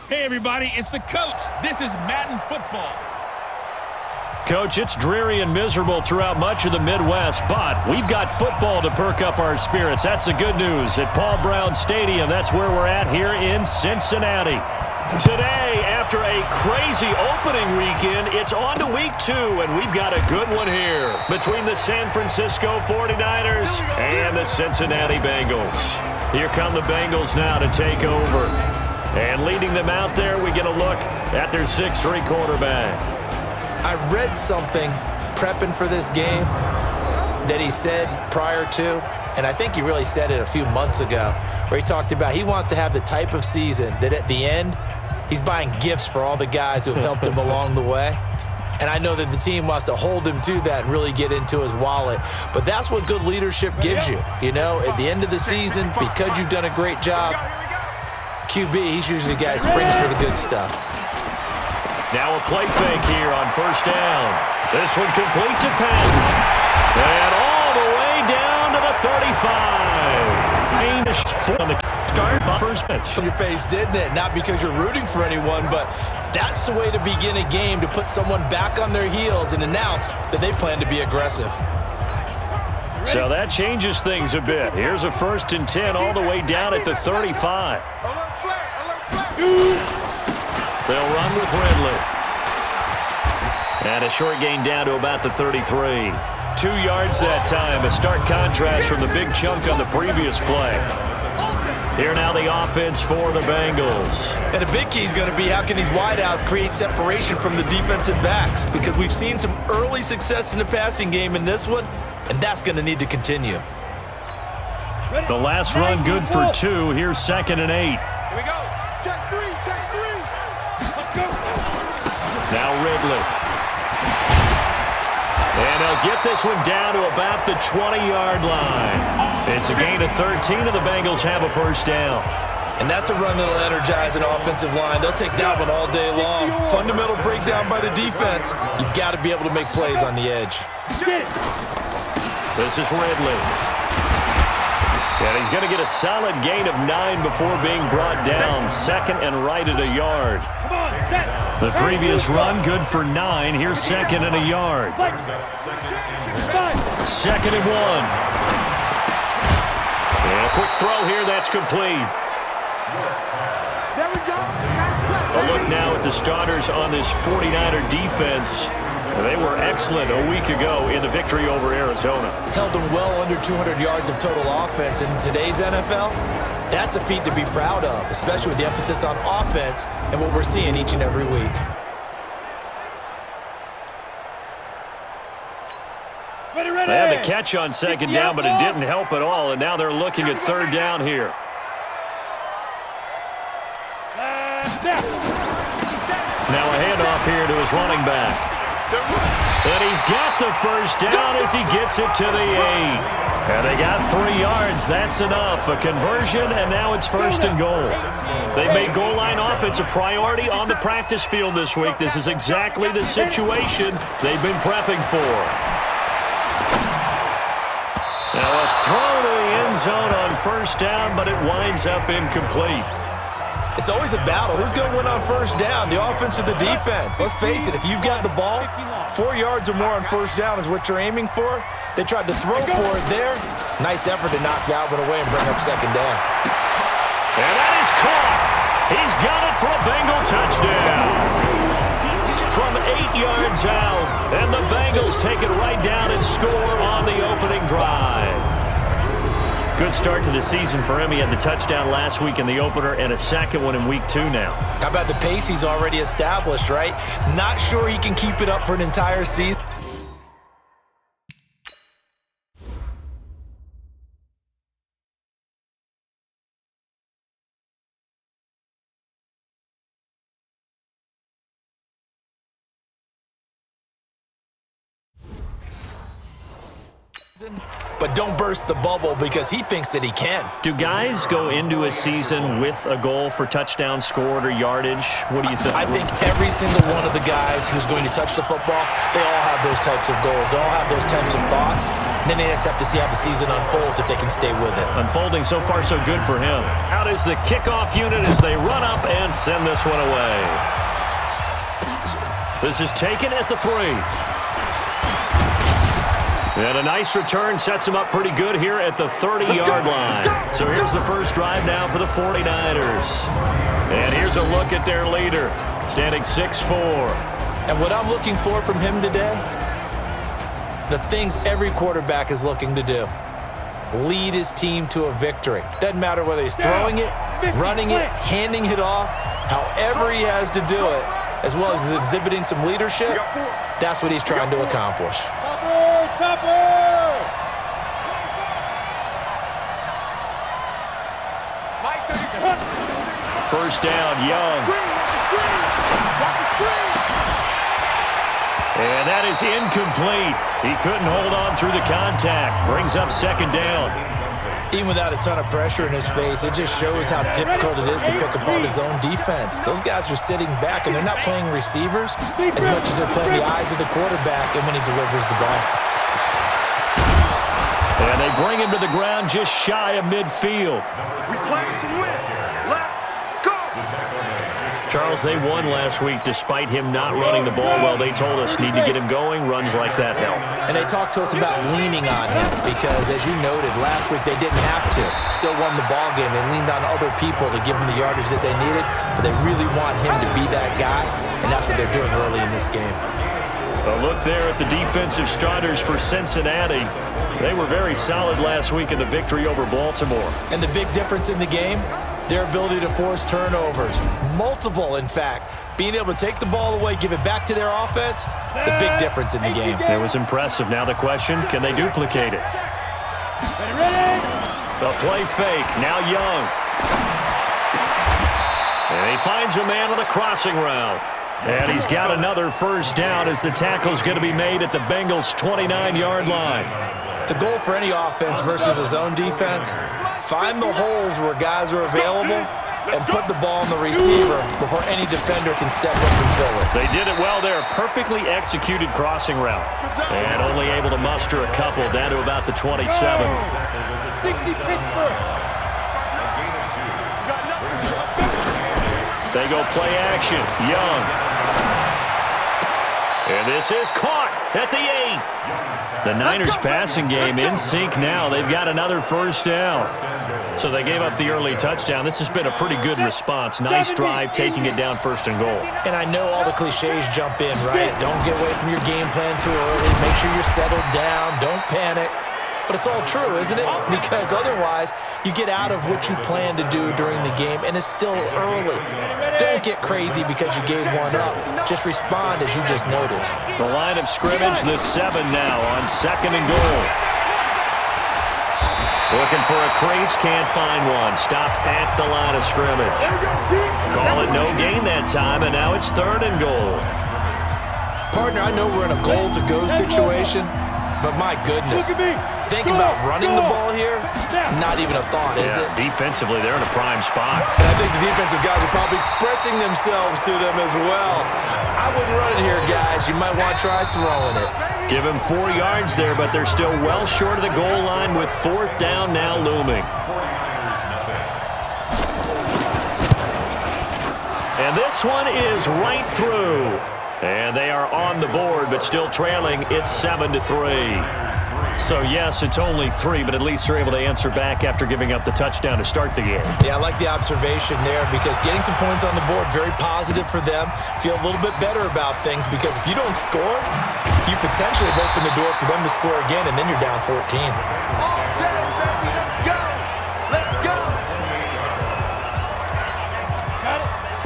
Hey, everybody, it's the coach. This is Madden Football. Coach, it's dreary and miserable throughout much of the Midwest, but we've got football to perk up our spirits. That's the good news at Paul Brown Stadium. That's where we're at here in Cincinnati. Today, after a crazy opening weekend, it's on to week 2, and we've got a good one here between the San Francisco 49ers and the Cincinnati Bengals. Here come the Bengals now to take over. And leading them out there, we get a look at their 6'3" quarterback. I read something prepping for this game that he said prior to, and I think he really said it a few months ago, where he talked about he wants to have the type of season that at the end, he's buying gifts for all the guys who have helped him along the way. And I know that the team wants to hold him to that and really get into his wallet. But that's what good leadership gives you. You know, at the end of the season, because you've done a great job, QB, he's usually the guy who springs for the good stuff. Now a play fake here on first down. This one complete to Patton. And all the way down to the 35. On the start, first pitch. On your face, didn't it? Not because you're rooting for anyone, but that's the way to begin a game, to put someone back on their heels and announce that they plan to be aggressive. So that changes things a bit. Here's a 1st and 10 all the way down at the 35. They'll run with Ridley. And a short gain down to about the 33. 2 yards that time, a stark contrast from the big chunk on the previous play. Here now the offense for the Bengals. And the big key is going to be how can these wideouts create separation from the defensive backs, because we've seen some early success in the passing game in this one, and that's going to need to continue. The last run good for 2. Here's 2nd and 8. Here we go. Check 3, check 3. Let's go. Now Ridley. And they'll get this one down to about the 20-yard line. It's a gain of 13, and the Bengals have a first down. And that's a run that'll energize an offensive line. They'll take that one all day long. Fundamental breakdown by the defense. You've got to be able to make plays on the edge. This is Ridley. And he's going to get a solid gain of 9 before being brought down. 2nd and right at a yard. The previous run good for 9. Here's 2nd and a yard. 2nd and 1. And a quick throw here. That's complete. There we go. A look now at the starters on this 49er defense. They were excellent a week ago in the victory over Arizona. Held them well under 200 yards of total offense. And in today's NFL, that's a feat to be proud of, especially with the emphasis on offense and what we're seeing each and every week. They had the catch on 2nd down, but it didn't help at all, and now they're looking at 3rd down here. Now a handoff here to his running back. And he's got the first down as he gets it to the 8. And they got 3 yards. That's enough. A conversion, and now it's 1st and goal. They made goal line offense a priority on the practice field this week. This is exactly the situation they've been prepping for. Now a throw to the end zone on 1st down, but it winds up incomplete. It's always a battle. Who's going to win on 1st down, the offense or the defense? Let's face it, if you've got the ball, 4 yards or more on 1st down is what you're aiming for. They tried to throw for it there. Nice effort to knock that one away and bring up 2nd down. And that is caught. He's got it for a Bengal touchdown. From 8 yards out, and the Bengals take it right down and score on the opening drive. Good start to the season for him. He had the touchdown last week in the opener and a 2nd one in week 2 now. How about the pace he's already established, right? Not sure he can keep it up for an entire season. But don't burst the bubble because he thinks that he can. Do guys go into a season with a goal for touchdown scored or yardage? What do you think? I think every single one of the guys who's going to touch the football, they all have those types of goals. They all have those types of thoughts. And then they just have to see how the season unfolds if they can stay with it. Unfolding so far so good for him. Out is the kickoff unit as they run up and send this one away. This is taken at the 3. And a nice return sets him up pretty good here at the 30-yard line. So here's the first drive now for the 49ers. And here's a look at their leader, standing 6'4". And what I'm looking for from him today, the things every quarterback is looking to do. Lead his team to a victory. Doesn't matter whether he's throwing it, running it, handing it off, however he has to do it, as well as exhibiting some leadership, that's what he's trying to accomplish. First down, Young. And that is incomplete. He couldn't hold on through the contact. Brings up second down. Even without a ton of pressure in his face, it just shows how difficult it is to pick apart his own defense. Those guys are sitting back, and they're not playing receivers as much as they're playing the eyes of the quarterback and when he delivers the ball. And they bring him to the ground just shy of midfield. We play to win. Let's go. Charles, they won last week despite him not running the ball well. They told us need to get him going. Runs like that help. And they talked to us about leaning on him because, as you noted, last week they didn't have to. Still won the ball game. They leaned on other people to give them the yardage that they needed, but they really want him to be that guy, and that's what they're doing early in this game. A look there at the defensive starters for Cincinnati. They were very solid last week in the victory over Baltimore. And the big difference in the game, their ability to force turnovers. Multiple, in fact. Being able to take the ball away, give it back to their offense, the big difference in the game. It was impressive. Now the question, can they duplicate it? The play fake. Now Young. And he finds a man on the crossing route. And he's got another first down as the tackle's going to be made at the Bengals' 29-yard line. The goal for any offense versus his own defense, find the holes where guys are available and put the ball on the receiver before any defender can step up and fill it. They did it well there. Perfectly executed crossing route. And only able to muster a couple down to about the 27. They go play action. Young. And this is caught at the 8. The Niners passing game in sync now. They've got another first down. So they gave up the early touchdown. This has been a pretty good response. Nice drive, taking it down first and goal. And I know all the cliches jump in, right? Don't get away from your game plan too early. Make sure you're settled down. Don't panic. But it's all true, isn't it? Because otherwise, you get out of what you plan to do during the game, and it's still early. Don't get crazy because you gave one up. Just respond as you just noted. The line of scrimmage, the 7 now on second and goal. Looking for a crease, can't find one. Stopped at the line of scrimmage. Call it no gain that time, and now it's third and goal. Partner, I know we're in a goal-to-go situation, but my goodness. Think about running the ball here. Not even a thought, is it? Defensively, they're in a prime spot. And I think the defensive guys are probably expressing themselves to them as well. I wouldn't run it here, guys. You might want to try throwing it. Give him 4 yards there, but they're still well short of the goal line with fourth down now looming. And this one is right through. And they are on the board, but still trailing. It's 7-3. So, yes, it's only 3, but at least they're able to answer back after giving up the touchdown to start the game. Yeah, I like the observation there because getting some points on the board, very positive for them. Feel a little bit better about things because if you don't score, you potentially have opened the door for them to score again, and then you're down 14.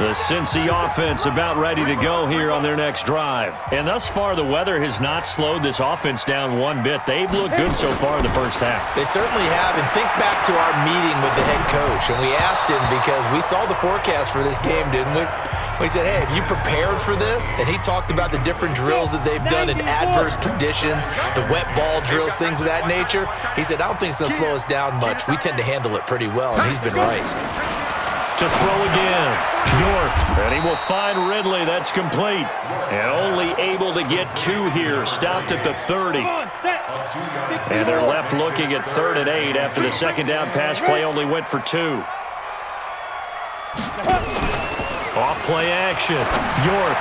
The Cincy offense about ready to go here on their next drive. And thus far, the weather has not slowed this offense down one bit. They've looked good so far in the first half. They certainly have. And think back to our meeting with the head coach. And we asked him because we saw the forecast for this game, didn't we? We said, hey, have you prepared for this? And he talked about the different drills that they've done in adverse conditions, the wet ball drills, things of that nature. He said, I don't think it's going to slow us down much. We tend to handle it pretty well, and he's been right. To throw again, York, and he will find Ridley. That's complete. And only able to get 2 here, stopped at the 30. And they're left looking at 3rd and 8 after the second down pass play only went for 2. Off play action, York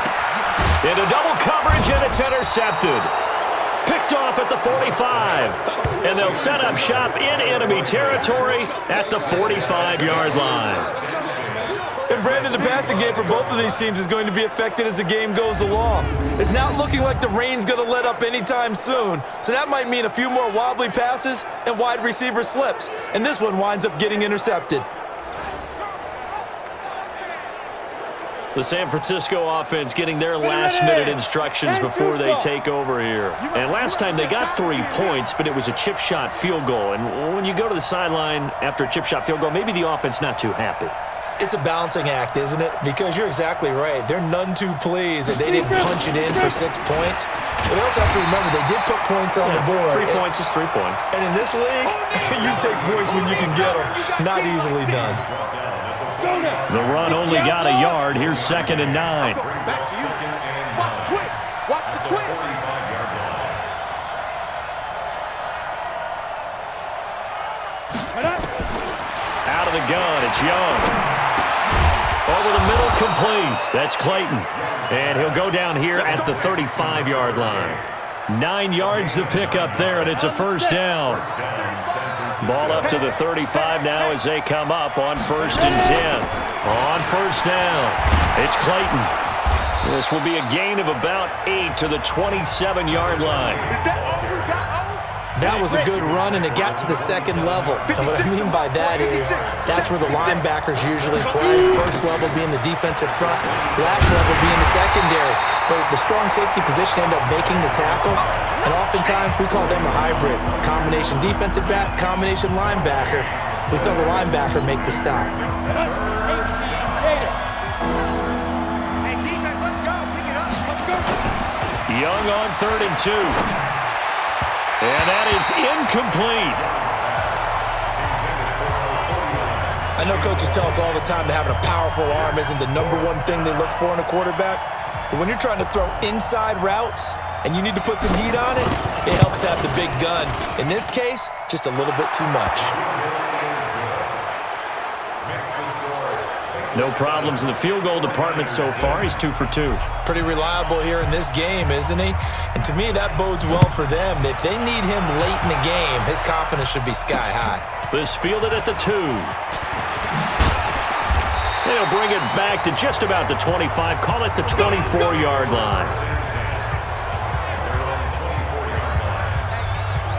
into double coverage, and it's intercepted. Picked off at the 45. And they'll set up shop in enemy territory at the 45-yard line. And Brandon, the passing game for both of these teams is going to be affected as the game goes along. It's not looking like the rain's going to let up anytime soon, so that might mean a few more wobbly passes and wide receiver slips, and this one winds up getting intercepted. The San Francisco offense getting their last-minute instructions before they take over here. And last time they got 3 points, but it was a chip shot field goal. And when you go to the sideline after a chip shot field goal, maybe the offense not too happy. It's a balancing act, isn't it? Because you're exactly right. They're none too pleased that they didn't punch it in for 6 points. But we also have to remember they did put points on the board. 3 points is 3 points. And in this league, you take points when you can get them. Not easily done. The run only got a yard. Here's 2nd and 9. Back to you. Watch the twin. Watch the twin. Out of the gun, it's Young. Over the middle, complete. That's Clayton. And he'll go down here at the 35-yard line. 9 yards to pick up there, and it's a first down. Ball up to the 35 now as they come up on 1st and 10. On 1st down, it's Clayton. This will be a gain of about 8 to the 27-yard line. That was a good run, and it got to the 2nd level. And what I mean by that is that's where the linebackers usually play. First level being the defensive front, last level being the secondary. But the strong safety position ended up making the tackle, and oftentimes we call them a hybrid. Combination defensive back, combination linebacker. We saw the linebacker make the stop. Hey, defense, let's go. Pick it up. Let's go. Young on 3rd and 2. And that is incomplete. I know coaches tell us all the time that having a powerful arm isn't the #1 thing they look for in a quarterback. But when you're trying to throw inside routes and you need to put some heat on it, it helps have the big gun. In this case, just a little bit too much. No problems in the field goal department so far. He's 2 for 2. Pretty reliable here in this game, isn't he? And to me, that bodes well for them. If they need him late in the game, his confidence should be sky high. This fielded at the 2. They'll bring it back to just about the 25. Call it the 24-yard line.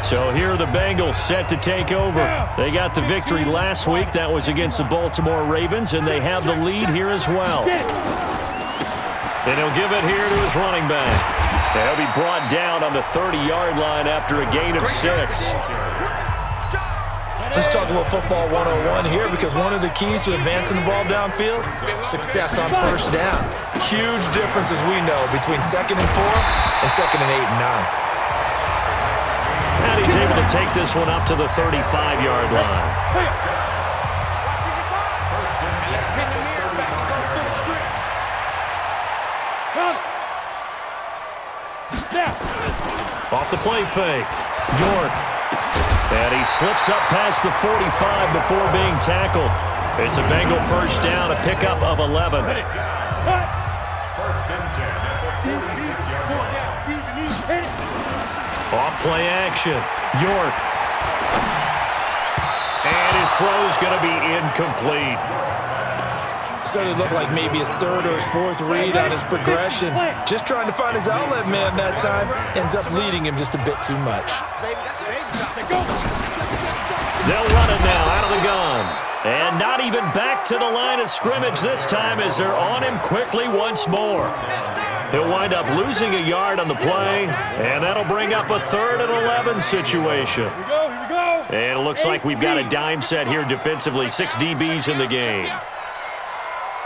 So here are the Bengals set to take over. They got the victory last week. That was against the Baltimore Ravens, and they have the lead here as well. And he'll give it here to his running back. They'll be brought down on the 30-yard line after a gain of 6. Let's talk a little football 101 here, because one of the keys to advancing the ball downfield, success on 1st down. Huge difference, as we know, between 2nd and 4 and 2nd and 8 and 9. And he's able to take this one up to the 35-yard line. Off the play fake, York. And he slips up past the 45 before being tackled. It's a Bengal 1st down, a pickup of 11. 1st and 10 at the 46-yard line. Off play action, York. And his throw's going to be incomplete. Started to look like maybe his 3rd or his 4th read on his progression. Just trying to find his outlet man that time. Ends up leading him just a bit too much. They'll run it now out of the gun. And not even back to the line of scrimmage this time as they're on him quickly once more. He'll wind up losing a yard on the play, and that'll bring up a 3rd and 11 situation. Here we go. And it looks like we've got a dime set here defensively. 6 DBs in the game.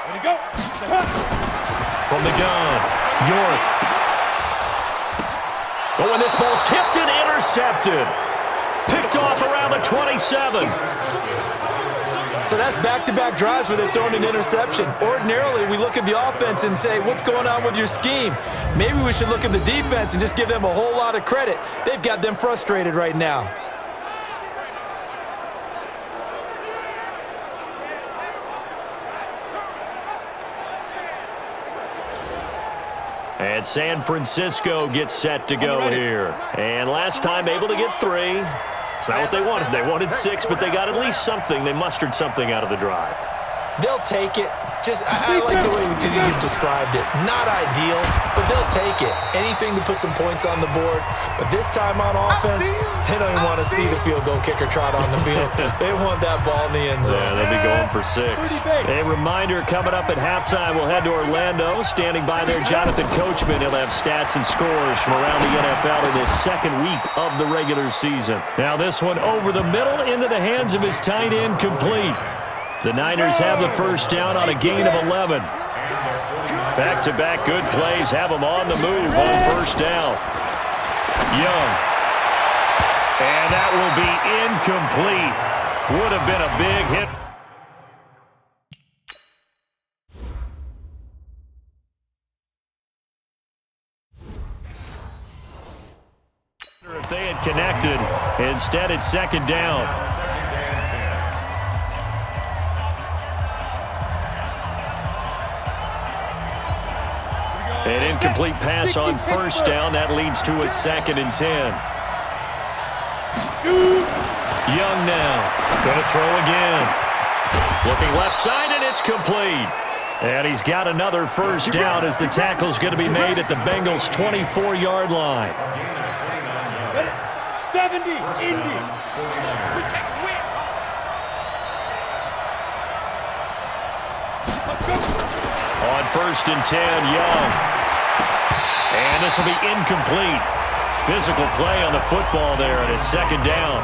Ready to go. the gun, York. Oh, and this ball's tipped and intercepted. Picked off around the 27. So that's back-to-back drives where they're throwing an interception. Ordinarily, we look at the offense and say, what's going on with your scheme? Maybe we should look at the defense and just give them a whole lot of credit. They've got them frustrated right now. And San Francisco gets set to go here. And last time able to get 3. It's not what they wanted. They wanted 6, but they got at least something. They mustered something out of the drive. They'll take it. I like the way you've described it. Not ideal, but they'll take it. Anything to put some points on the board. But this time on offense, they don't even want to see the field goal kicker trot on the field. They want that ball in the end zone. Yeah, they'll be going for 6. A reminder, coming up at halftime, we'll head to Orlando. Standing by there, Jonathan Coachman. He'll have stats and scores from around the NFL in his second week of the regular season. Now this one over the middle into the hands of his tight end, complete. The Niners have the first down on a gain of 11. Back-to-back good plays have them on the move on first down. Young. And that will be incomplete. Would have been a big hit. If they had connected, instead it's second down. An incomplete pass on first down. That leads to a 2nd and 10. Young now. Going to throw again. Looking left side, and it's complete. And he's got another first down as the tackle's going to be made at the Bengals' 24-yard line. 70, Indy. On first and 10, Young. And this will be incomplete. Physical play on the football there, and it's second down.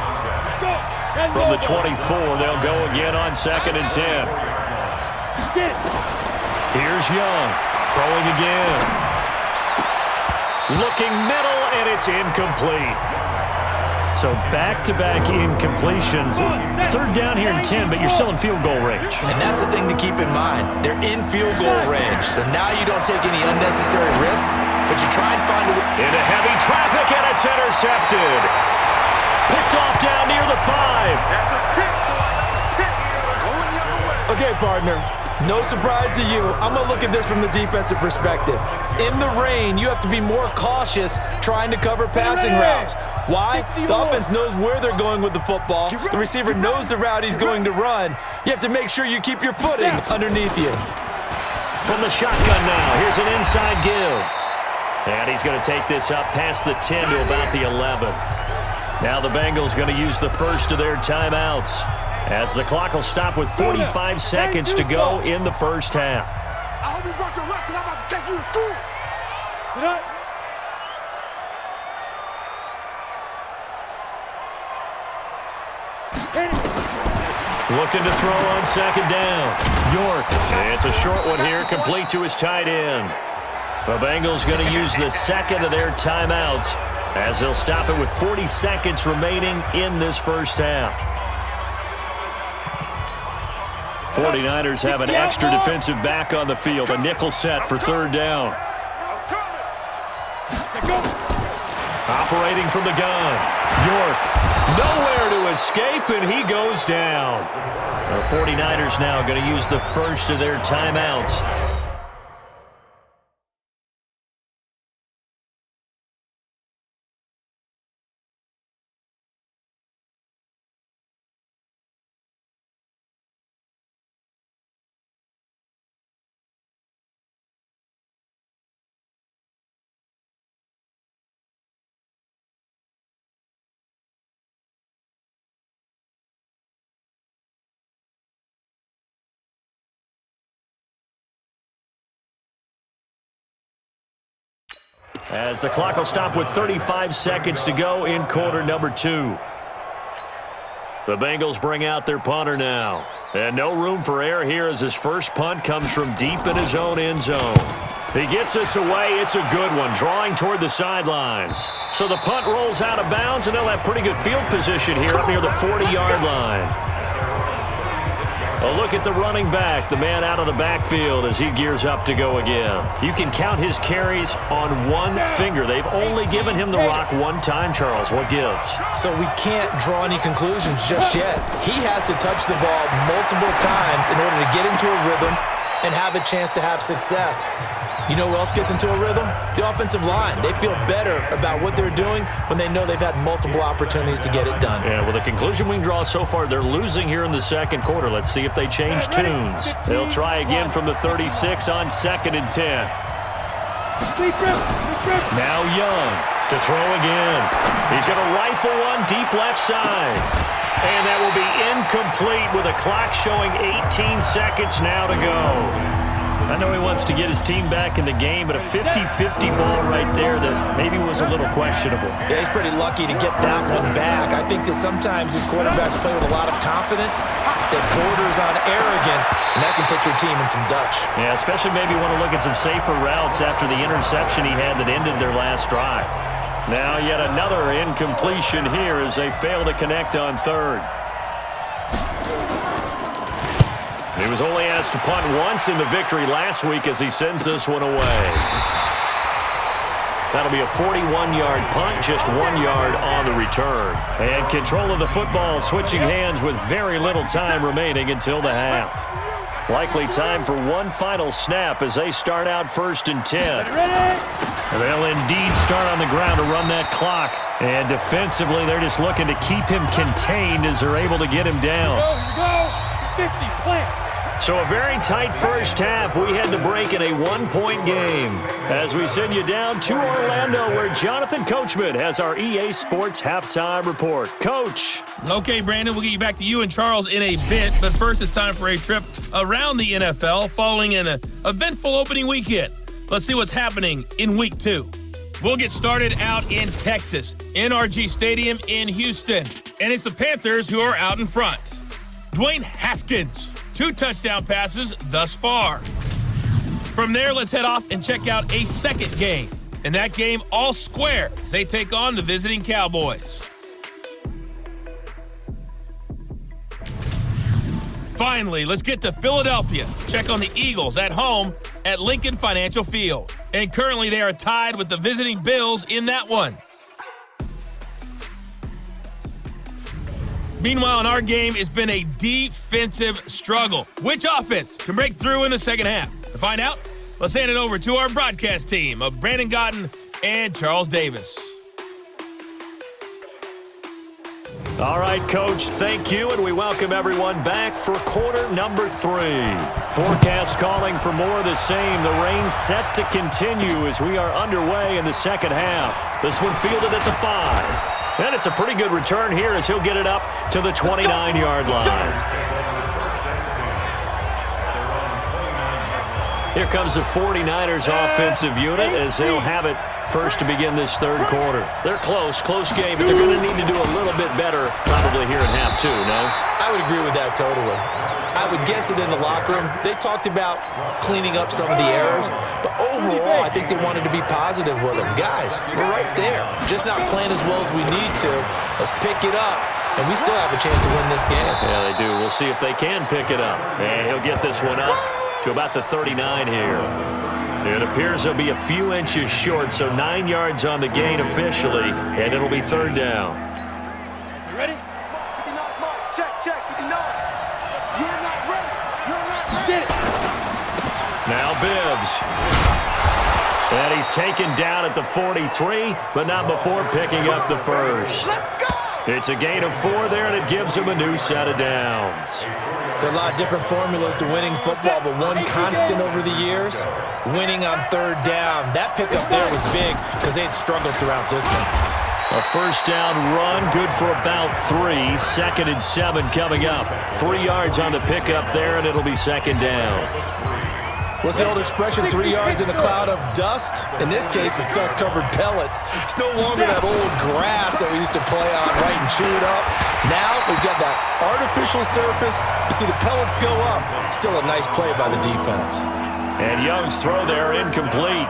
From the 24, they'll go again on 2nd and 10. Here's Young, throwing again. Looking middle, and it's incomplete. So back-to-back incompletions. Third down here in 10, but you're still in field goal range. And that's the thing to keep in mind. They're in field goal range. So now you don't take any unnecessary risks, but you try and find a way. Into heavy traffic, and it's intercepted. Picked off down near the 5. Okay, partner. No surprise to you. I'm going to look at this from the defensive perspective. In the rain, you have to be more cautious trying to cover passing routes. Why? The offense knows where they're going with the football. The receiver knows the route he's going to run. You have to make sure you keep your footing underneath you. From the shotgun now, here's an inside give. And he's going to take this up past the 10 to about the 11. Now the Bengals going to use the first of their timeouts, as the clock will stop with 45 seconds to go in the first half. I hope you brought your lunch, because I'm about to take you to school. Sit up. Looking to throw on second down. York. It's a short one here, complete to his tight end. The Bengals going to use the second of their timeouts, as they'll stop it with 40 seconds remaining in this first half. 49ers have an extra defensive back on the field. A nickel set for third down. Operating from the gun. York. Nowhere to escape, and he goes down. The 49ers now going to use the first of their timeouts. As the clock will stop with 35 seconds to go in quarter number 2. The Bengals bring out their punter now. And no room for error here as his first punt comes from deep in his own end zone. He gets this away. It's a good one, drawing toward the sidelines. So the punt rolls out of bounds, and they'll have pretty good field position here up near the 40-yard line. A look at the running back, the man out of the backfield as he gears up to go again. You can count his carries on one finger. They've only given him the rock one time, Charles. What gives? So we can't draw any conclusions just yet. He has to touch the ball multiple times in order to get into a rhythm and have a chance to have success. You know who else gets into a rhythm? The offensive line. They feel better about what they're doing when they know they've had multiple opportunities to get it done. Yeah, well, the conclusion we can draw so far, they're losing here in the second quarter. Let's see if they change tunes. They'll try again from the 36 on 2nd and 10. Now Young to throw again. He's going to rifle one deep left side. And that will be incomplete with a clock showing 18 seconds now to go. I know he wants to get his team back in the game, but a 50-50 ball right there that maybe was a little questionable. Yeah, he's pretty lucky to get that one back. I think that sometimes these quarterbacks play with a lot of confidence that borders on arrogance, and that can put your team in some Dutch. Yeah, especially maybe want to look at some safer routes after the interception he had that ended their last drive. Now yet another incompletion here as they fail to connect on 3rd. He was only asked to punt once in the victory last week as he sends this one away. That'll be a 41-yard punt, just 1 yard on the return. And control of the football switching hands with very little time remaining until the half. Likely time for one final snap as they start out 1st and 10. They'll indeed start on the ground to run that clock. And defensively, they're just looking to keep him contained as they're able to get him down. Go, 50, plant. So a very tight first half. We had to break in a 1-point game as we send you down to Orlando where Jonathan Coachman has our EA Sports Halftime Report. Coach. Okay, Brandon, we'll get you back to you and Charles in a bit, but first it's time for a trip around the NFL following an eventful opening weekend. Let's see what's happening in Week 2. We'll get started out in Texas, NRG Stadium in Houston, and it's the Panthers who are out in front. Dwayne Haskins, 2 touchdown passes thus far. From there, let's head off and check out a second game. In that game, all square as they take on the visiting Cowboys. Finally, let's get to Philadelphia. Check on the Eagles at home at Lincoln Financial Field. And currently they are tied with the visiting Bills in that one. Meanwhile, in our game, it's been a defensive struggle. Which offense can break through in the second half? To find out, let's hand it over to our broadcast team of Brandon Gaudin and Charles Davis. All right, Coach, thank you, and we welcome everyone back for quarter number 3. Forecast calling for more of the same. The rain set to continue as we are underway in the second half. This one fielded at the 5. And it's a pretty good return here as he'll get it up to the 29-yard line. Here comes the 49ers offensive unit as they'll have it first to begin this third quarter. They're close game, but they're going to need to do a little bit better probably here in half 2, no? I would agree with that totally. I would guess it in the locker room. They talked about cleaning up some of the errors, but overall, I think they wanted to be positive with them. Guys, we're right there. Just not playing as well as we need to. Let's pick it up, and we still have a chance to win this game. Yeah, they do. We'll see if they can pick it up. And he'll get this one up to about the 39 here. It appears he'll be a few inches short, so 9 yards on the gain officially, and it'll be 3rd down. You ready? 59, mark. Check, 59. You're not ready. You're not ready. Get it. Now Bibbs. And he's taken down at the 43, but not before picking up the first. Let's go. It's a gain of 4 there, and it gives him a new set of downs. There are a lot of different formulas to winning football, but one constant over the years, winning on 3rd down. That pickup there was big because they had struggled throughout this one. A first down run, good for about 3. 2nd and 7 coming up. 3 yards on the pickup there, and it'll be 2nd down. What's the old expression, 3 yards in a cloud of dust? In this case, it's dust-covered pellets. It's no longer that old grass that we used to play on, right, and chew it up. Now we've got that artificial surface. You see the pellets go up. Still a nice play by the defense. And Young's throw there incomplete.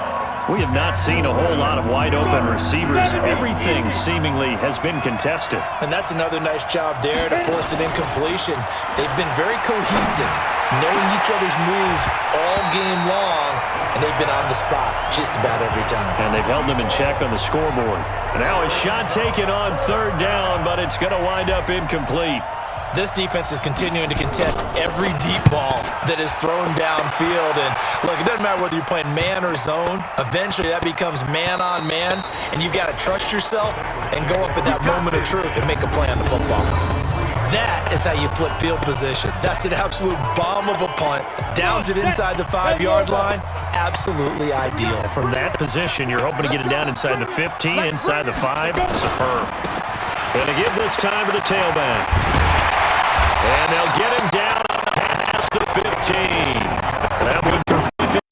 We have not seen a whole lot of wide-open receivers. Everything seemingly has been contested. And that's another nice job there to force an incompletion. They've been very cohesive, knowing each other's moves all game long, and they've been on the spot just about every time. And they've held them in check on the scoreboard. And now a shot taken on third down, but it's going to wind up incomplete. This defense is continuing to contest every deep ball that is thrown downfield. And look, it doesn't matter whether you're playing man or zone. Eventually, that becomes man on man, and you've got to trust yourself and go up at that moment of truth and make a play on the football. That is how you flip field position. That's an absolute bomb of a punt. Downs it inside the 5-yard line. Absolutely ideal. From that position, you're hoping to get it down inside the 15, inside the 5. Superb. Going to give this time to the tailback. And they'll get him down past the 15. That would for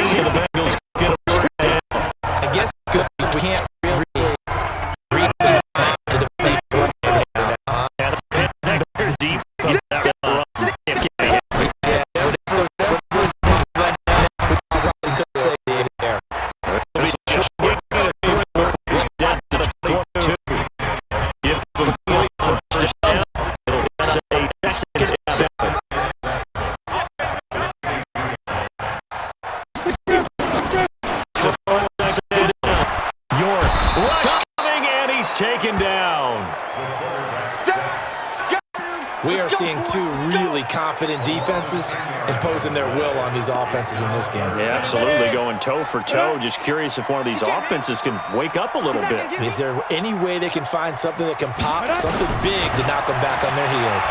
15. The Bengals get him straight down. I guess we can't really read the defense right now. And they're deep from that run. Taken down. We are seeing two really confident defenses imposing their will on these offenses in this game. Yeah, absolutely, going toe for toe. Just curious if one of these offenses can wake up a little bit. Is there any way they can find something that can pop, something big to knock them back on their heels?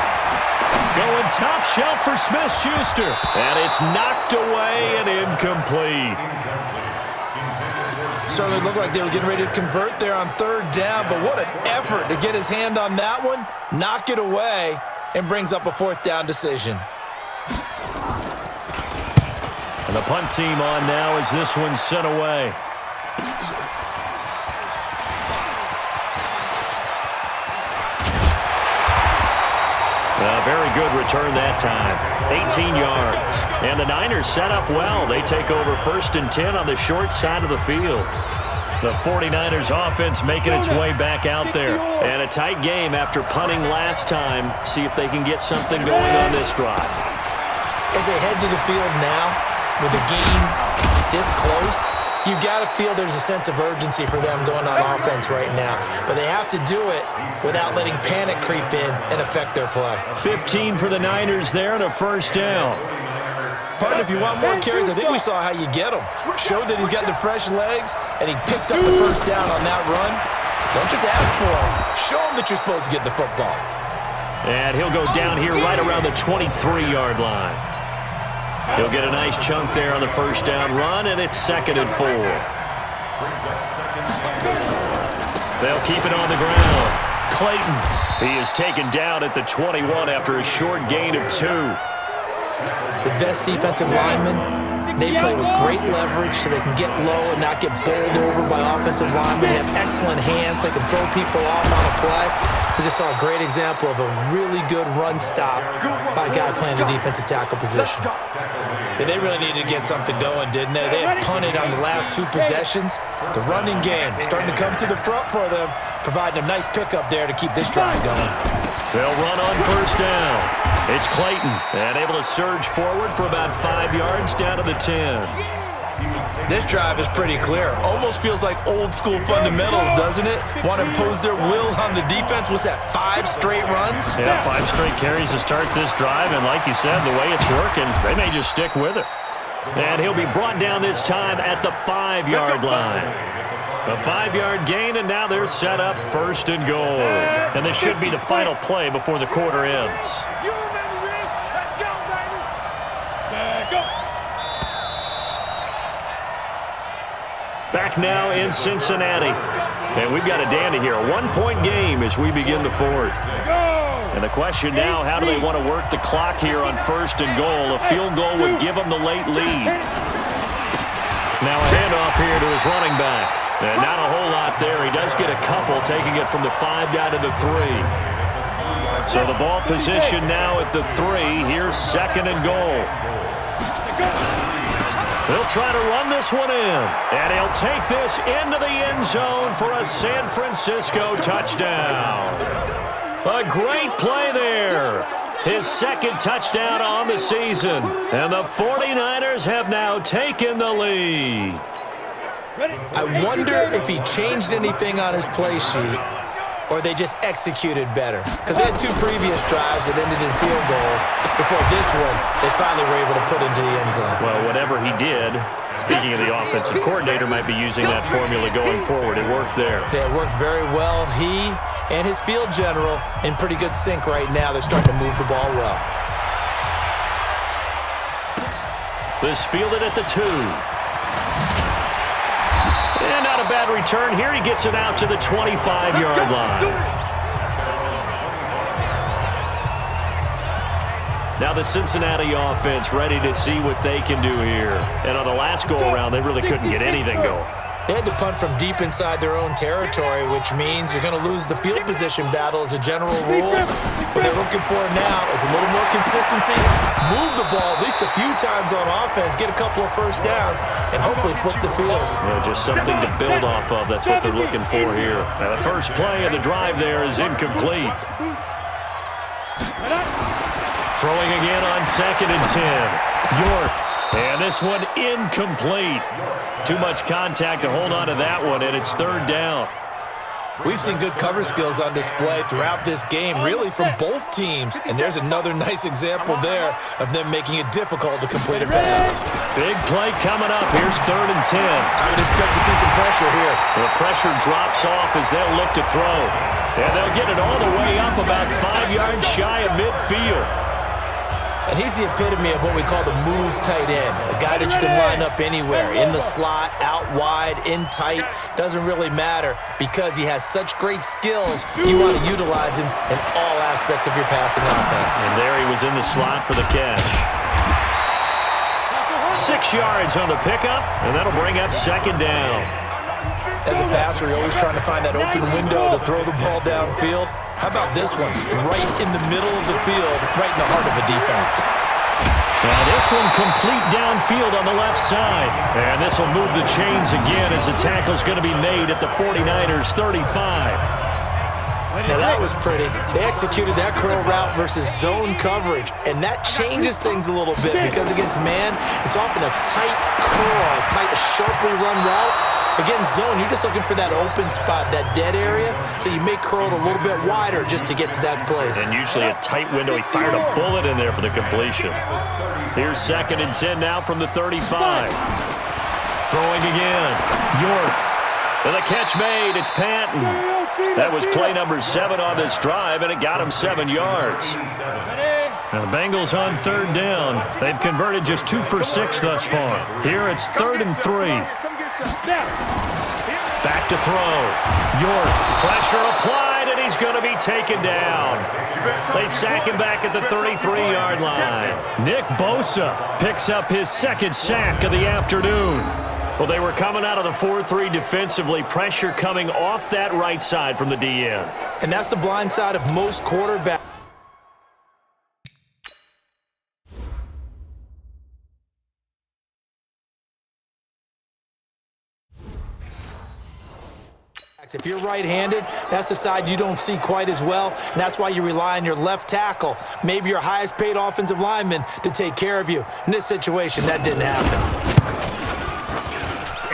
Going top shelf for Smith-Schuster. And it's knocked away and incomplete. Certainly looked like they were getting ready to convert there on third down, but what an effort to get his hand on that one, knock it away, and brings up a fourth down decision. And the punt team on now as this one's sent away. A very good return that time. 18 yards. And the Niners set up well. They take over 1st and 10 on the short side of the field. The 49ers offense making its way back out there. And a tight game after punting last time. See if they can get something going on this drive. As they head to the field now, with the game this close, you've got to feel there's a sense of urgency for them going on offense right now. But they have to do it without letting panic creep in and affect their play. 15 for the Niners there and a first down. Partner, if you want more carries, I think we saw how you get them. Showed that he's got the fresh legs, and he picked up the first down on that run. Don't just ask for him. Show him that you're supposed to get the football. And he'll go down here right around the 23-yard line. He'll get a nice chunk there on the first down run, and it's 2nd and 4. They'll keep it on the ground. Clayton, he is taken down at the 21 after a short gain of 2. The best defensive linemen, they play with great leverage so they can get low and not get bowled over by offensive linemen. They have excellent hands. They can throw people off on a play. We just saw a great example of a really good run stop by a guy playing the defensive tackle position. Yeah, they really needed to get something going, didn't they? They had punted on the last 2 possessions. The running game starting to come to the front for them, providing a nice pickup there to keep this drive going. They'll run on first down. It's Clayton, and able to surge forward for about 5 yards down to the 10. This drive is pretty clear. Almost feels like old school fundamentals, doesn't it? Want to impose their will on the defense. What's that, 5 straight runs? Yeah, 5 straight carries to start this drive, and like you said, the way it's working, they may just stick with it. And he'll be brought down this time at the 5-yard line. A 5-yard gain, and now they're set up 1st and goal. And this should be the final play before the quarter ends. Back now in Cincinnati. And we've got a dandy here. A 1-point game as we begin the 4th. And the question now, how do they want to work the clock here on 1st and goal? A field goal would give them the late lead. Now a handoff here to his running back. And not a whole lot there. He does get a couple, taking it from the 5 down to the 3. So the ball position now at the 3. Here's 2nd and goal. He'll try to run this one in, and he'll take this into the end zone for a San Francisco touchdown. A great play there. His second touchdown on the season, and the 49ers have now taken the lead. I wonder if he changed anything on his play sheet or they just executed better. Because they had 2 previous drives that ended in field goals. Before this one, they finally were able to put into the end zone. Well, whatever he did, speaking of the offensive coordinator, might be using that formula going forward. It worked there. Yeah, it worked very well. He and his field general in pretty good sync right now. They're starting to move the ball well. This fielded at the 2. And not a bad return here. He gets it out to the 25-yard line. Now the Cincinnati offense ready to see what they can do here. And on the last go-around, they really couldn't get anything going. They had to punt from deep inside their own territory, which means you're going to lose the field position battle as a general rule. What they're looking for now is a little more consistency, move the ball at least a few times on offense, get a couple of first downs, and hopefully flip the field. Well, just something to build off of. That's what they're looking for here. Now, the first play of the drive there is incomplete. Throwing again on 2nd and 10. York. And this one incomplete. Too much contact to hold on to that one, and it's 3rd down. We've seen good cover skills on display throughout this game, really from both teams. And there's another nice example there of them making it difficult to complete a pass. Big play coming up. Here's 3rd and 10. I would expect to see some pressure here. The pressure drops off as they'll look to throw. And they'll get it all the way up about 5 yards shy of midfield. And he's the epitome of what we call the move tight end, a guy that you can line up anywhere, in the slot, out wide, in tight, doesn't really matter because he has such great skills. You want to utilize him in all aspects of your passing offense. And there he was in the slot for the catch. 6 yards on the pickup, and that'll bring up 2nd down. As a passer, you're always trying to find that open window to throw the ball downfield. How about this one? Right in the middle of the field, right in the heart of a defense. Now this one complete downfield on the left side. And this will move the chains again as the tackle's going to be made at the 49ers 35. Now that was pretty. They executed that curl route versus zone coverage, and that changes things a little bit because against man, it's often a tight curl, a tight, sharply run route. Against zone, you're just looking for that open spot, that dead area, so you may curl it a little bit wider just to get to that place. And usually a tight window. He fired a bullet in there for the completion. Here's 2nd and 10 now from the 35. Throwing again. York. And the catch made. It's Patton. That was play number 7 on this drive, and it got him 7 yards. Now the Bengals on 3rd down. They've converted just 2 for 6 thus far. Here it's 3rd and 3. Back to throw. York. Pressure applied, and he's going to be taken down. They sack him back at the 33-yard line. Nick Bosa picks up his 2nd sack of the afternoon. Well, they were coming out of the 4-3 defensively. Pressure coming off that right side from the DN. And that's the blind side of most quarterbacks. If you're right-handed, that's the side you don't see quite as well, and that's why you rely on your left tackle, maybe your highest-paid offensive lineman, to take care of you. In this situation, that didn't happen.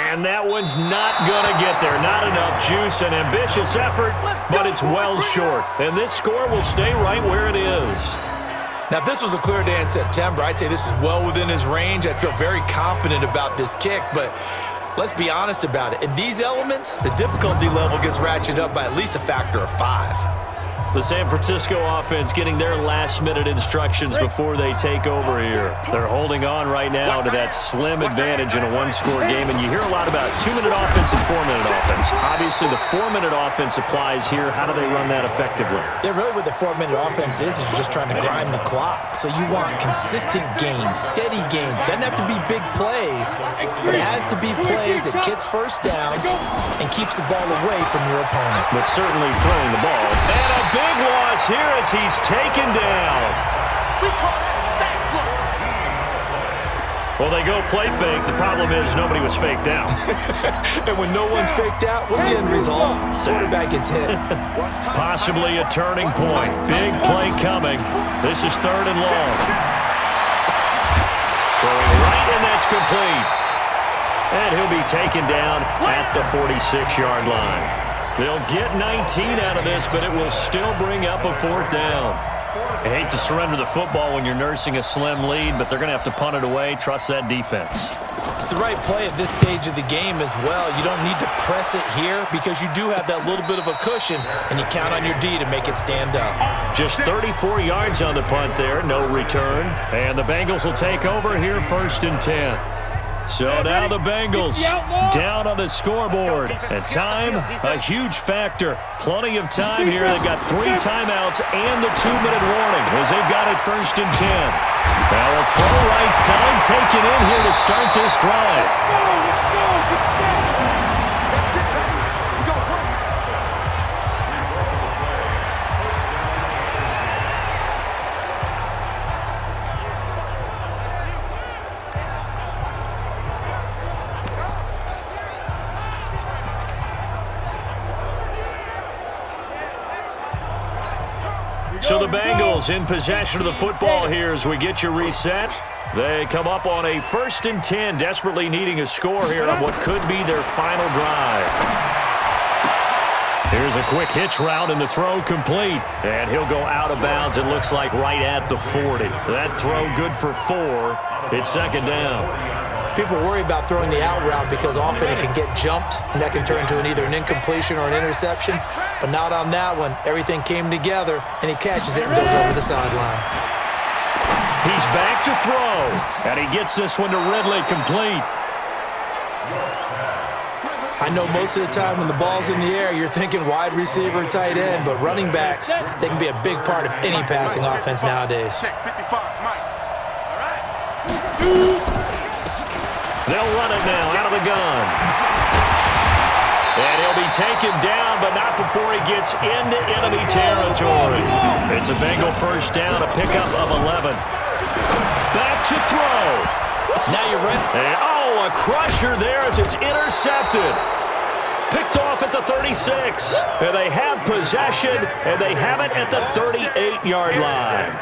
And that one's not going to get there. Not enough juice, an ambitious effort, but it's well short. And this score will stay right where it is. Now, if this was a clear day in September, I'd say this is well within his range. I'd feel very confident about this kick, but let's be honest about it. In these elements, the difficulty level gets ratcheted up by at least a factor of 5. The San Francisco offense getting their last-minute instructions before they take over here. They're holding on right now to that slim advantage in a one-score game, and you hear a lot about 2-minute offense and 4-minute offense. Obviously, the 4-minute offense applies here. How do they run that effectively? Yeah, really what the 4-minute offense is you're just trying to grind the clock. So you want consistent gains, steady gains. Doesn't have to be big plays, but it has to be plays that gets first downs and keeps the ball away from your opponent. But certainly throwing the ball. And a big loss here as he's taken down. Well, they go play fake. The problem is nobody was faked out. And when no one's faked out, what's the end result? Quarterback gets hit. Possibly a turning point. Big play coming. This is 3rd and long. Throwing right, and that's complete. And he'll be taken down at the 46-yard line. They'll get 19 out of this, but it will still bring up a 4th down. I hate to surrender the football when you're nursing a slim lead, but they're going to have to punt it away. Trust that defense. It's the right play at this stage of the game as well. You don't need to press it here because you do have that little bit of a cushion, and you count on your D to make it stand up. Just 34 yards on the punt there, no return. And the Bengals will take over here 1st and 10. So now the Bengals down on the scoreboard. And time, a huge factor. Plenty of time here. They've got 3 timeouts and the 2-minute warning as they've got it 1st and 10. Now a throw right side taken in here to start this drive. So the Bengals in possession of the football here as we get you reset. They come up on a 1st and 10, desperately needing a score here on what could be their final drive. Here's a quick hitch route and the throw complete. And he'll go out of bounds, it looks like right at the 40. That throw good for 4. It's 2nd down. People worry about throwing the out route because often it can get jumped, and that can turn into either an incompletion or an interception. But not on that one. Everything came together, and he catches it and goes over the sideline. He's back to throw, and he gets this one to Ridley complete. I know most of the time when the ball's in the air, you're thinking wide receiver, tight end, but running backs, they can be a big part of any passing offense nowadays. They'll run it now out of the gun. And he'll be taken down, but not before he gets into enemy territory. It's a Bengal 1st down, a pickup of 11. Back to throw. Now you're ready. And, a crusher there as it's intercepted. Picked off at the 36. And they have possession, and they have it at the 38-yard line.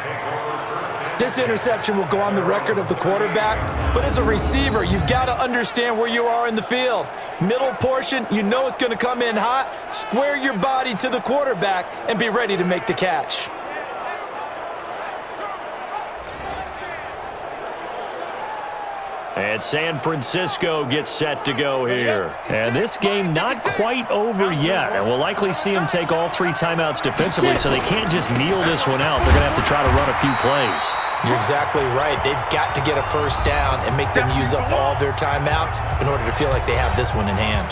This interception will go on the record of the quarterback, but as a receiver, you've got to understand where you are in the field. Middle portion, you know it's going to come in hot. Square your body to the quarterback and be ready to make the catch. And San Francisco gets set to go here. And this game not quite over yet. And we'll likely see them take all 3 timeouts defensively, so they can't just kneel this one out. They're going to have to try to run a few plays. You're exactly right. They've got to get a 1st down and make them use up all their timeouts in order to feel like they have this one in hand.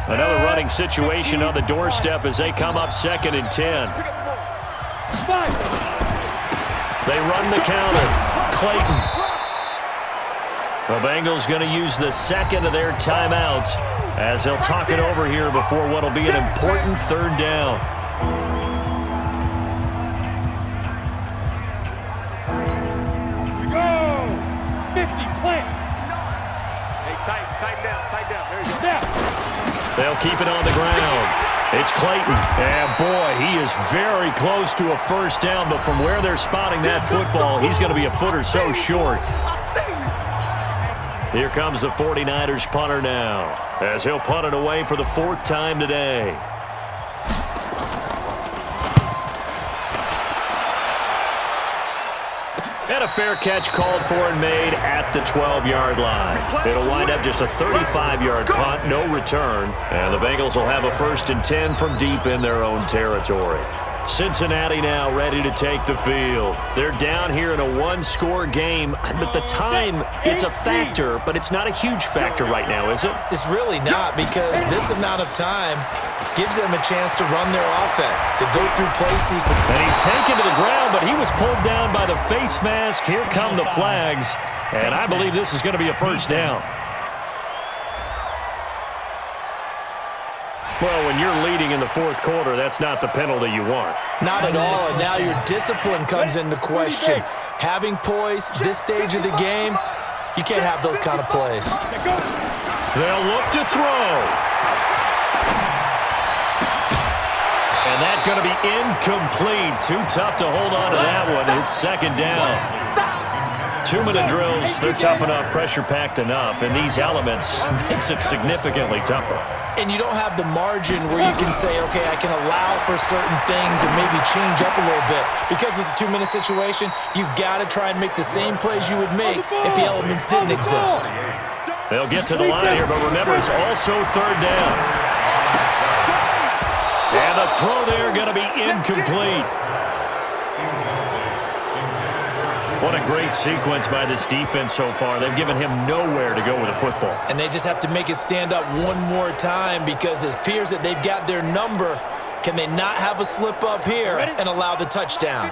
Another running situation on the doorstep as they come up 2nd and 10. They run the counter. Clayton. The Bengals going to use the 2nd of their timeouts as they'll talk it over here before what will be an important 3rd down. Go! 50, plant. Hey, tighten down. There you go. They'll keep it on the ground. It's Clayton. And, boy, he is very close to a 1st down, but from where they're spotting that football, he's going to be a foot or so short. Here comes the 49ers punter now, as he'll punt it away for the 4th time today. And a fair catch called for and made at the 12-yard line. It'll wind up just a 35-yard punt, no return. And the Bengals will have a 1st and 10 from deep in their own territory. Cincinnati now ready to take the field. They're down here in a 1-score game, but the time, it's a factor, but it's not a huge factor right now, is it? It's really not, because this amount of time gives them a chance to run their offense, to go through play sequence. And he's taken to the ground, but he was pulled down by the face mask. Here come the flags, and I believe this is going to be a 1st down. Well, when you're leading in the fourth quarter, that's not the penalty you want. Not at all, and now your discipline comes into question. Having poise this stage of the game, you can't have those kind of plays. They'll look to throw. And that's going to be incomplete. Too tough to hold on to that one. It's second down. 2-minute drills, they're tough enough, pressure-packed enough, and these elements makes it significantly tougher. And you don't have the margin where you can say, okay, I can allow for certain things and maybe change up a little bit. Because it's a 2-minute situation, you've got to try and make the same plays you would make if the elements didn't exist. They'll get to the line here, but remember, it's also third down. And the throw there going to be incomplete. What a great sequence by this defense so far. They've given him nowhere to go with the football. And they just have to make it stand up one more time because it appears that they've got their number. Can they not have a slip up here and allow the touchdown?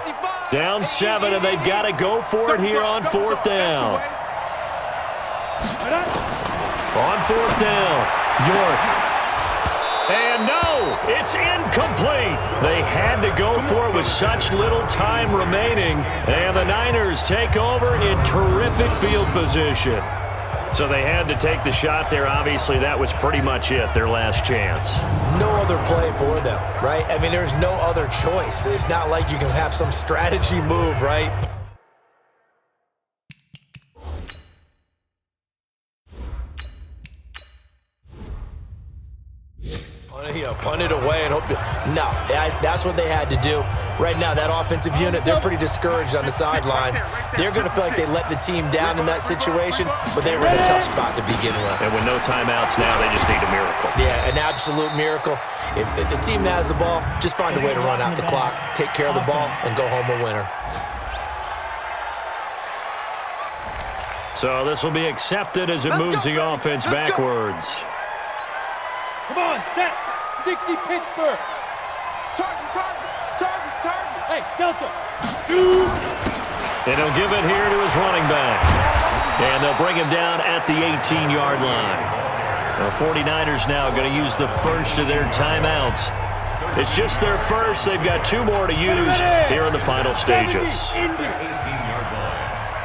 Down 7, and they've got to go for it here on fourth down. On fourth down, York. And no, it's incomplete. They had to go for it with such little time remaining. And the Niners take over in terrific field position. So they had to take the shot there. Obviously, that was pretty much it, their last chance. No other play for them, right? I mean, there's no other choice. It's not like you can have some strategy move, right? Punt it away and hope to... No, that's what they had to do. Right now, that offensive unit, they're pretty discouraged on the sidelines. They're going to feel like they let the team down in that situation, but they were in a tough spot to begin with. And with no timeouts now, they just need a miracle. Yeah, an absolute miracle. If the team that has the ball, just find a way to run out the clock, take care of the ball, and go home a winner. So this will be accepted as it moves the offense backwards. Come on, set. 60 Pittsburgh. Target. Hey, Delta. Shoot. And he'll give it here to his running back. And they'll bring him down at the 18-yard line. The 49ers now going to use the first of their timeouts. It's just their first. They've got 2 more to use here in the final stages.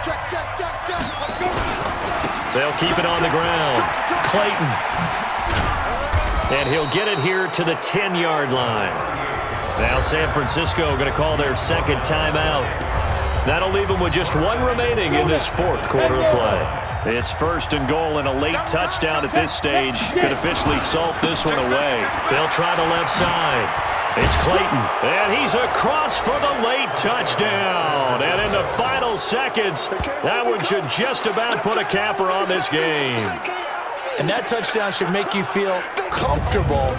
Check. They'll keep it on the ground. Clayton. And he'll get it here to the 10-yard line. Now San Francisco going to call their second timeout. That'll leave them with just 1 remaining in this fourth quarter of play. It's first and goal, and a late touchdown at this stage could officially salt this one away. They'll try the left side. It's Clayton, and he's across for the late touchdown. And in the final seconds, that one should just about put a capper on this game. And that touchdown should make you feel comfortable.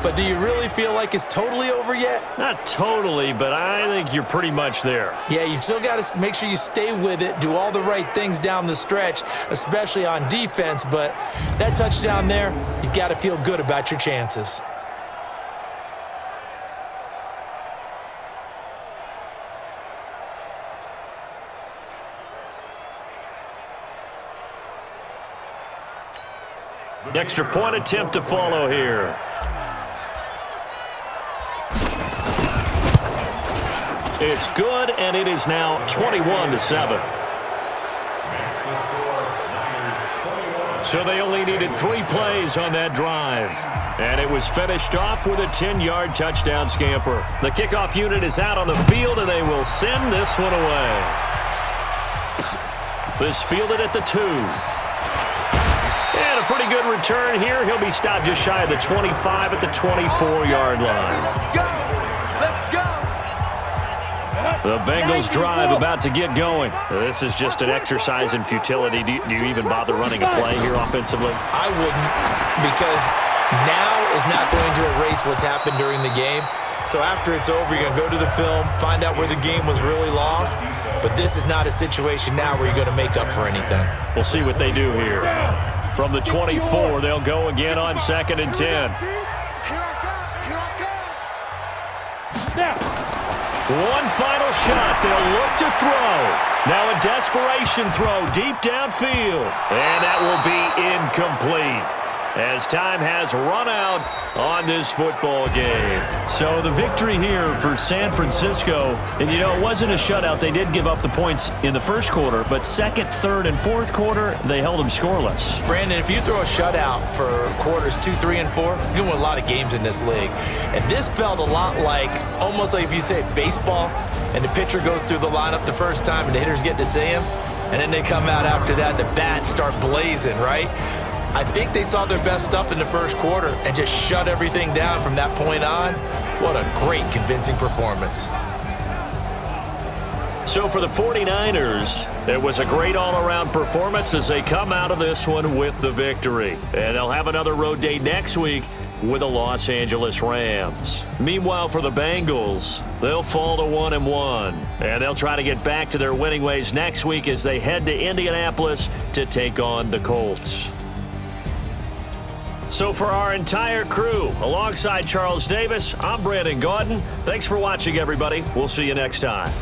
But do you really feel like it's totally over yet? Not totally, but I think you're pretty much there. Yeah, you've still got to make sure you stay with it, do all the right things down the stretch, especially on defense. But that touchdown there, you've got to feel good about your chances. Extra point attempt to follow here. It's good, and it is now 21-7. So they only needed 3 plays on that drive. And it was finished off with a 10-yard touchdown scamper. The kickoff unit is out on the field, and they will send this one away. This fielded at the 2. And a pretty good return here. He'll be stopped just shy of the 25 at the 24-yard line. Let's go. The Bengals drive about to get going. This is just an exercise in futility. Do you even bother running a play here offensively? I wouldn't, because now is not going to erase what's happened during the game. So after it's over, you're going to go to the film, find out where the game was really lost. But this is not a situation now where you're going to make up for anything. We'll see what they do here. From the 24, they'll go again on 2nd and 10. Here I come. Now. One final shot. They'll look to throw. Now a desperation throw deep downfield. And that will be incomplete. as time has run out on this football game. So the victory here for San Francisco. And, you know, it wasn't a shutout. They did give up the points in the first quarter, but second, third, and fourth quarter, they held them scoreless. Brandon, if you throw a shutout for quarters 2, 3, and 4, you're going to win a lot of games in this league. And this felt a lot like, almost like if you say baseball, and the pitcher goes through the lineup the first time and the hitters get to see him, and then they come out after that and the bats start blazing, right? I think they saw their best stuff in the first quarter and just shut everything down from that point on. What a great, convincing performance. So for the 49ers, it was a great all-around performance as they come out of this one with the victory. And they'll have another road day next week with the Los Angeles Rams. Meanwhile, for the Bengals, they'll fall to 1-1. And they'll try to get back to their winning ways next week as they head to Indianapolis to take on the Colts. So for our entire crew, alongside Charles Davis, I'm Brandon Gaudin. Thanks for watching, everybody. We'll see you next time.